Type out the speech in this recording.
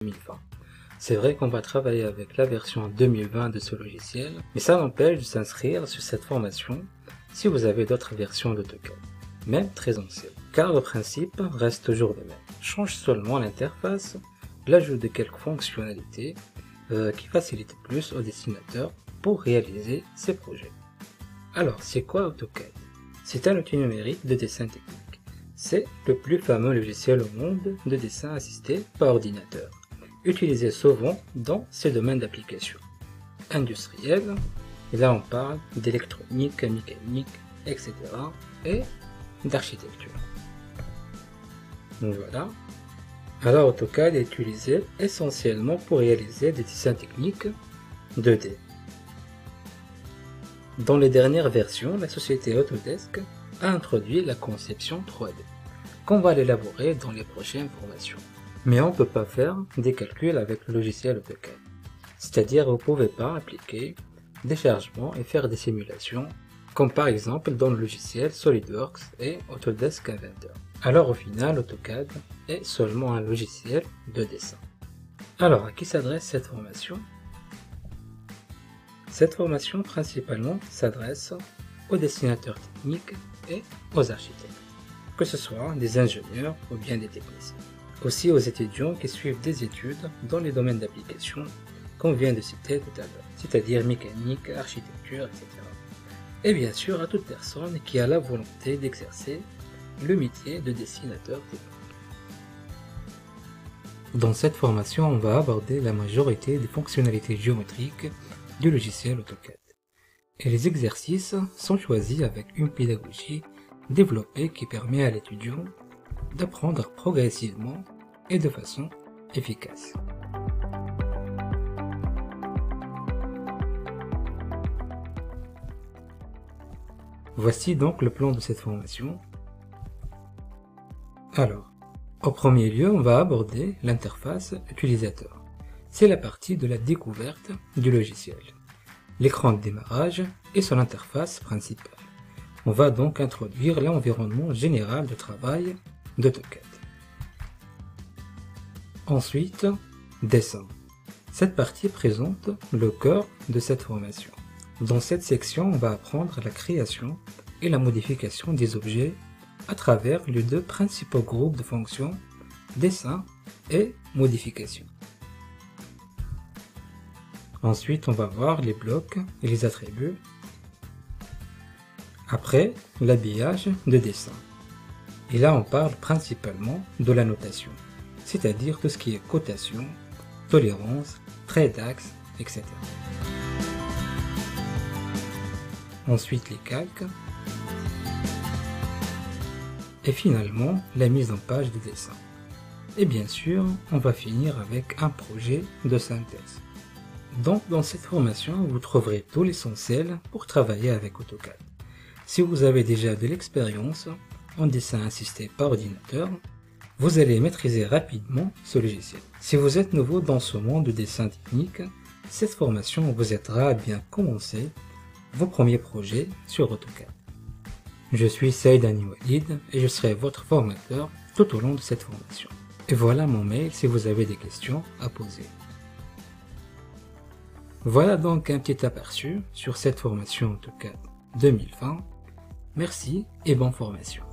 2020. C'est vrai qu'on va travailler avec la version 2020 de ce logiciel, mais ça n'empêche de s'inscrire sur cette formation si vous avez d'autres versions d'AutoCAD, même très anciennes, car le principe reste toujours le même. Change seulement l'interface, l'ajout de quelques fonctionnalités qui facilitent plus au dessinateur pour réaliser ses projets. Alors, c'est quoi AutoCAD? C'est un outil numérique de dessin technique. C'est le plus fameux logiciel au monde de dessin assisté par ordinateur, utilisé souvent dans ces domaines d'application industriels, et là on parle d'électronique, mécanique, etc. et d'architecture. Donc voilà. Alors AutoCAD est utilisé essentiellement pour réaliser des dessins techniques 2D. Dans les dernières versions, la société Autodesk a introduit la conception 3D, qu'on va l'élaborer dans les prochaines formations. Mais on ne peut pas faire des calculs avec le logiciel AutoCAD. C'est-à-dire, vous ne pouvez pas appliquer des chargements et faire des simulations, comme par exemple dans le logiciel SolidWorks et Autodesk Inventor. Alors au final, AutoCAD est seulement un logiciel de dessin. Alors, à qui s'adresse cette formation? Cette formation principalement s'adresse aux dessinateurs techniques et aux architectes, que ce soit des ingénieurs ou bien des techniciens. Aussi aux étudiants qui suivent des études dans les domaines d'application qu'on vient de citer tout à l'heure, c'est-à-dire mécanique, architecture, etc. Et bien sûr à toute personne qui a la volonté d'exercer le métier de dessinateur technique. Dans cette formation, on va aborder la majorité des fonctionnalités géométriques du logiciel AutoCAD. Et les exercices sont choisis avec une pédagogie développée qui permet à l'étudiant d'apprendre progressivement et de façon efficace. Voici donc le plan de cette formation. Alors, au premier lieu, on va aborder l'interface utilisateur. C'est la partie de la découverte du logiciel, l'écran de démarrage et son interface principale. On va donc introduire l'environnement général de travail d'AutoCAD. Ensuite, dessin. Cette partie présente le cœur de cette formation. Dans cette section, on va apprendre la création et la modification des objets à travers les deux principaux groupes de fonctions, dessin et modification. Ensuite, on va voir les blocs et les attributs. Après, l'habillage de dessin. Et là, on parle principalement de la notation, c'est-à-dire tout ce qui est cotation, tolérance, traits d'axe, etc. Ensuite, les calques. Et finalement, la mise en page de dessin. Et bien sûr, on va finir avec un projet de synthèse. Donc, dans cette formation, vous trouverez tout l'essentiel pour travailler avec AutoCAD. Si vous avez déjà de l'expérience en dessin assisté par ordinateur, vous allez maîtriser rapidement ce logiciel. Si vous êtes nouveau dans ce monde de dessin technique, cette formation vous aidera à bien commencer vos premiers projets sur AutoCAD. Je suis Saïd Aniwalid et je serai votre formateur tout au long de cette formation. Et voilà mon mail si vous avez des questions à poser. Voilà donc un petit aperçu sur cette formation AutoCAD 2020. Merci et bonne formation.